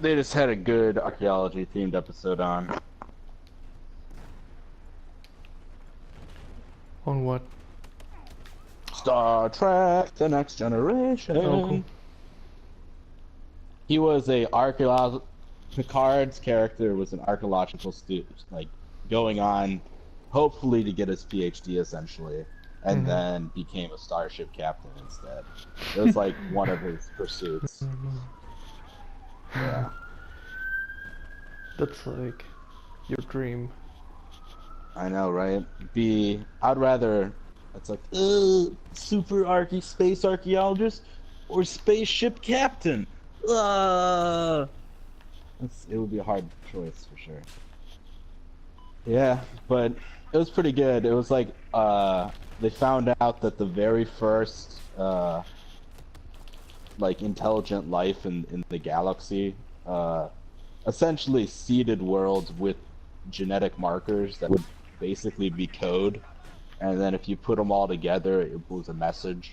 They just had a good archaeology themed episode on. On what? Star Trek: The Next Generation. Oh, cool. He was a archaeologist. Picard's character was an archaeological student, like going on, hopefully to get his PhD essentially, and then became a starship captain instead. It was like one of his pursuits. Yeah. That's like your dream. I know, right? I'd rather, it's like, super space archaeologist or spaceship captain. It would be a hard choice for sure. Yeah, but it was pretty good. It was like, they found out that the very first, like, intelligent life in the galaxy, essentially seeded worlds with genetic markers that would basically be code, and then if you put them all together, it was a message.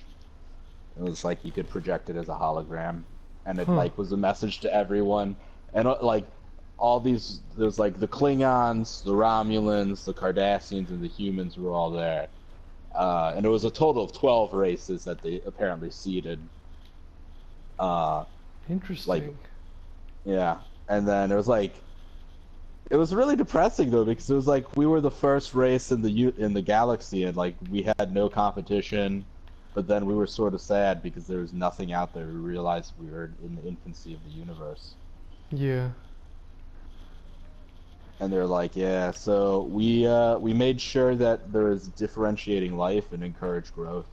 It was like you could project it as a hologram, and it like was a message to everyone. And like all these, there's like the Klingons, the Romulans, the Cardassians, and the humans were all there. And it was a total of 12 races that they apparently seeded. Interesting. Like, yeah, and then it was like, it was really depressing though, because it was like we were the first race in the galaxy, and like we had no competition. But then we were sort of sad because there was nothing out there. We realized we were in the infancy of the universe. Yeah. And they're like, yeah, so we made sure that there is differentiating life and encourage growth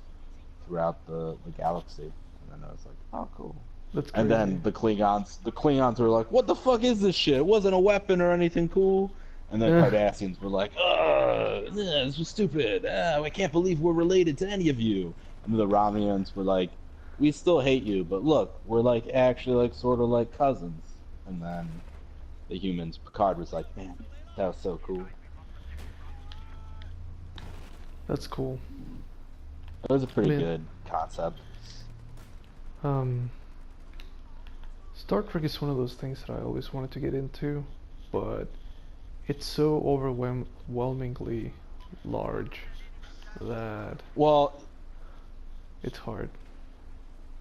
throughout the galaxy. And then I was like, oh, cool. That's crazy. And then the Klingons were like, what the fuck is this shit? It wasn't a weapon or anything cool. And then Cardassians were like, this was stupid. I can't believe we're related to any of you. And the Romulans were like, we still hate you, but look, we're like actually like sort of like cousins. And then the humans, Picard was like, man, that was so cool. That's cool. It was a pretty good concept. Star Trek is one of those things that I always wanted to get into, but it's so overwhelmingly large that it's hard.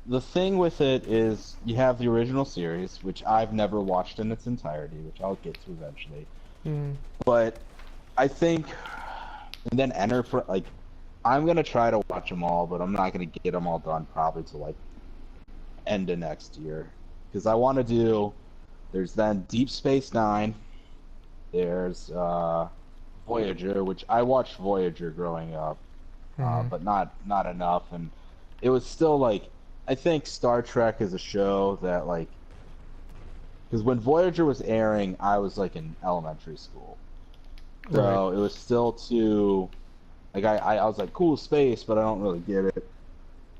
The thing with it is you have the original series, which I've never watched in its entirety, which I'll get to eventually. But I think, and then Enterprise, like, I'm gonna try to watch them all, but I'm not gonna get them all done probably till like end of next year, because I want to do. There's then Deep Space Nine. There's Voyager, which I watched Voyager growing up, but not enough, and it was still like, I think Star Trek is a show that like, because when Voyager was airing, I was like in elementary school, so it was still too, like I was like, cool space, but I don't really get it.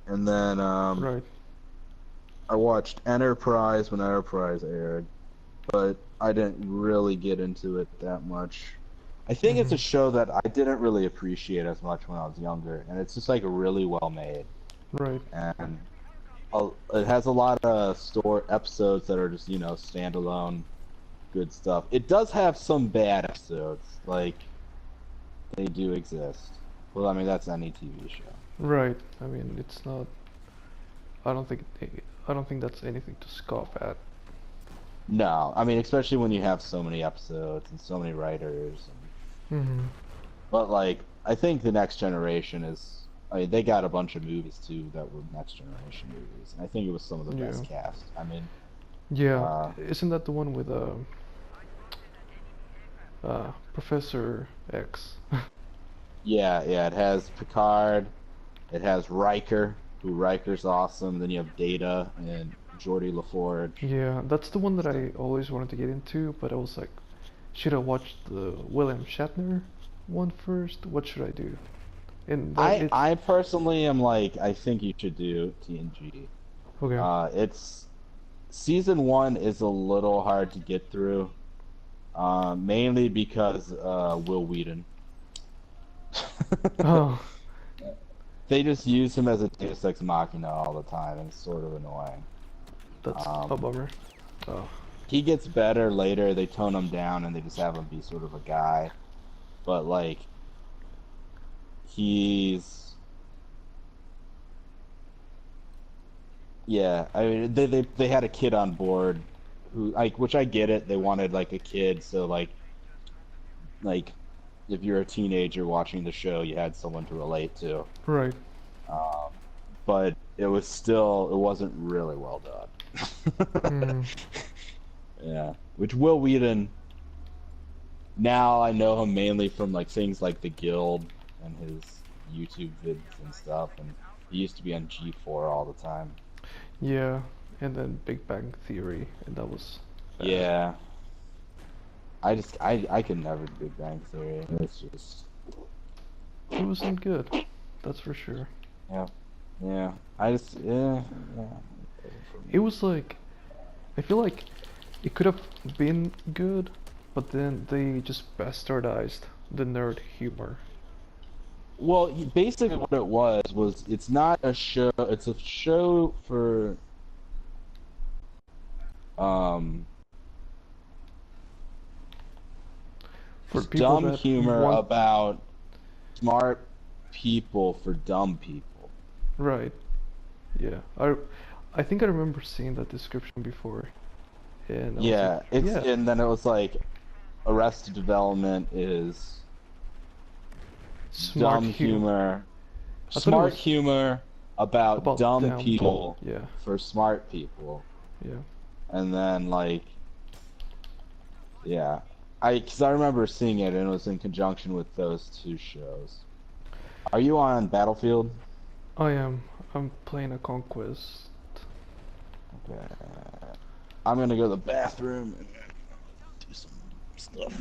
And then I watched Enterprise when Enterprise aired, but I didn't really get into it that much. I think it's a show that I didn't really appreciate as much when I was younger, and it's just like really well made. Right. And it has a lot of episodes that are just, you know, standalone good stuff. It does have some bad episodes, like they do exist. Well, I mean, that's any TV show. Right. I mean, it's not. I don't think that's anything to scoff at. No, I mean, especially when you have so many episodes and so many writers. But like, I think the Next Generation is. I mean, they got a bunch of movies too that were Next Generation movies, and I think it was some of the best cast. I mean, isn't that the one with Professor X? yeah, it has Picard, it has Riker, Riker's awesome. Then you have Data and Geordi LaForge. Yeah, that's the one that I always wanted to get into, but I was like, should I watch the William Shatner one first? What should I do? And I personally am like, I think you should do TNG. Okay. It's season 1 is a little hard to get through, mainly because Will Wheaton. Oh. They just use him as a Deus Ex Machina all the time, and it's sort of annoying. That's a bummer. Oh. he gets better later. They tone him down and they just have him be sort of a guy. But like, he's yeah. I mean, they had a kid on board who like, which I get it. They wanted like a kid, so like if you're a teenager watching the show, you had someone to relate to. Right. But it wasn't really well done. Yeah. Which Will Wheaton, now I know him mainly from like things like The Guild and his YouTube vids and stuff, and he used to be on G4 all the time. Yeah, and then Big Bang Theory, and that was bad. Yeah. I could never do Big Bang Theory. It's just... It wasn't good, that's for sure. Yeah. Yeah. Yeah. It was like, I feel like it could have been good, but then they just bastardized the nerd humor. Well, basically what it was it's not a show, it's a show for dumb humor about smart people for dumb people. Right. Yeah. I think I remember seeing that description before. And yeah, and then it was like Arrested Development is dumb humor. Smart humor about dumb people for smart people. Yeah. And then like, yeah, because I remember seeing it and it was in conjunction with those two shows. Are you on Battlefield? I am. I'm playing a Conquest. Okay. I'm gonna go to the bathroom and do some stuff.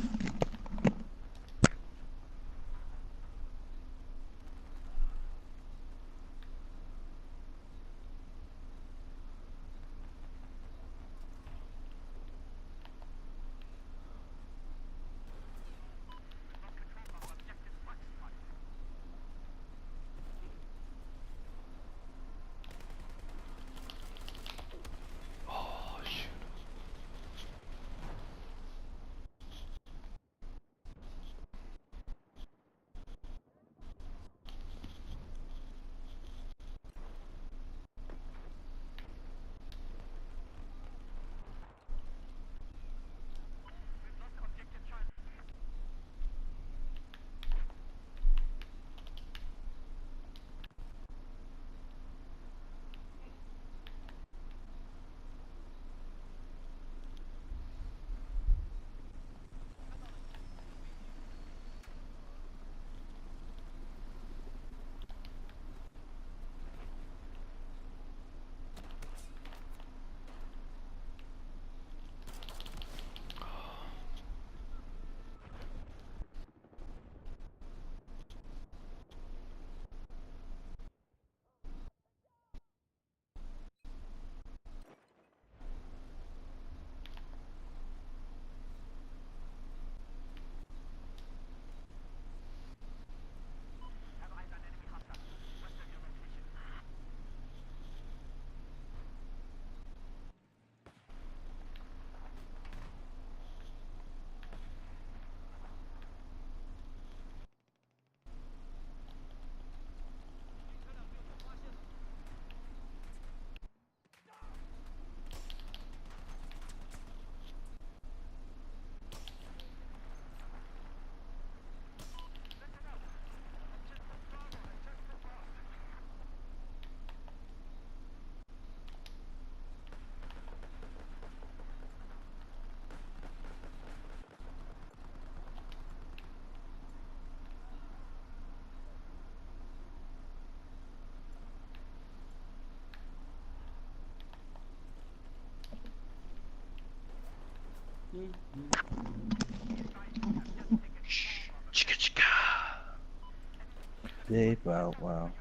Wow.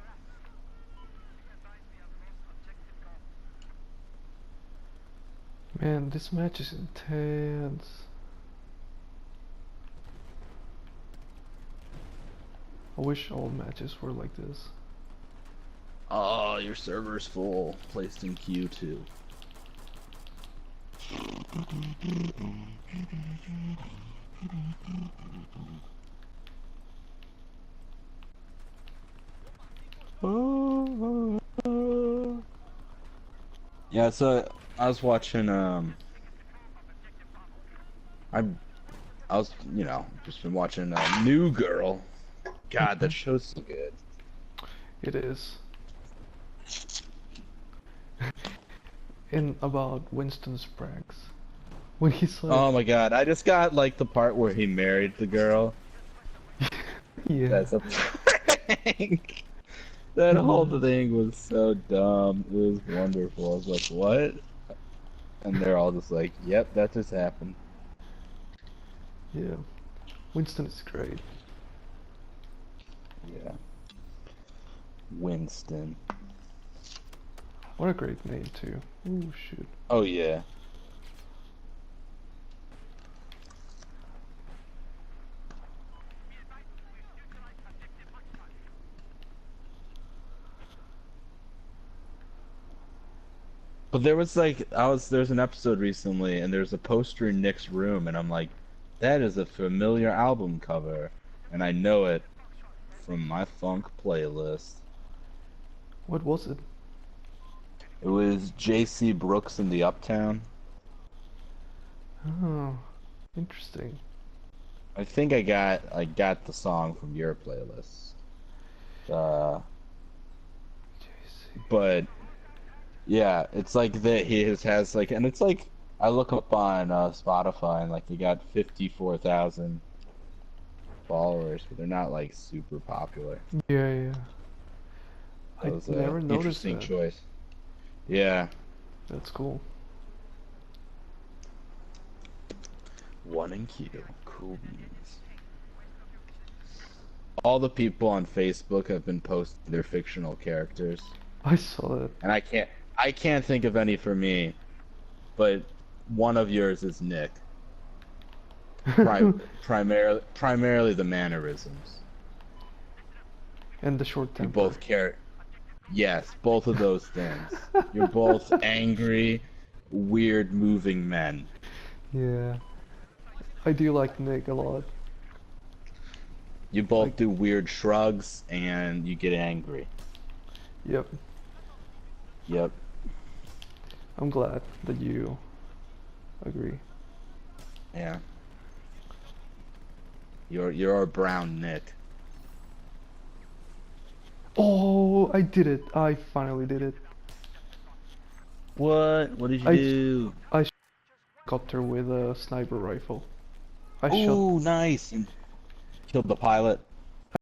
Man, this match is intense. I wish all matches were like this. Oh, your server's full. Placed in queue too. Yeah, so I was watching I was, just been watching New Girl. God, that show's so good. It is. And about Winston Spraggs. When he's like... Oh my god, I just got like the part where he married the girl. Yeah. That's a prank. That whole thing was so dumb. It was wonderful. I was like, what? And they're all just like, yep, that just happened. Yeah. Winston is great. Yeah. Winston. What a great name too. Ooh, shoot. Oh yeah. But there was like, there's an episode recently, and there's a poster in Nick's room, and I'm like, that is a familiar album cover, and I know it from my funk playlist. What was it? It was J.C. Brooks and the Uptown. Oh, interesting. I think I got the song from your playlist. But yeah, it's like that has like, and it's like I look up on Spotify and like he got 54,000 followers, but they're not like super popular. Yeah, yeah. That was never an noticed interesting that. choice. Yeah. That's cool. 1 and Q, cool beans. All the people on Facebook have been posting their fictional characters. I saw that. And I can't think of any for me, but one of yours is Nick. Primarily the mannerisms. And the short temper. You both care. Yes, both of those things. You're both angry, weird moving men. Yeah. I do like Nick a lot. You both do weird shrugs and you get angry. Yep. Yep. I'm glad that you agree. Yeah. You're our brown Nick. Oh, I did it. I finally did it. What? What did you do? I shot her with a sniper rifle. Oh, nice. And killed the pilot.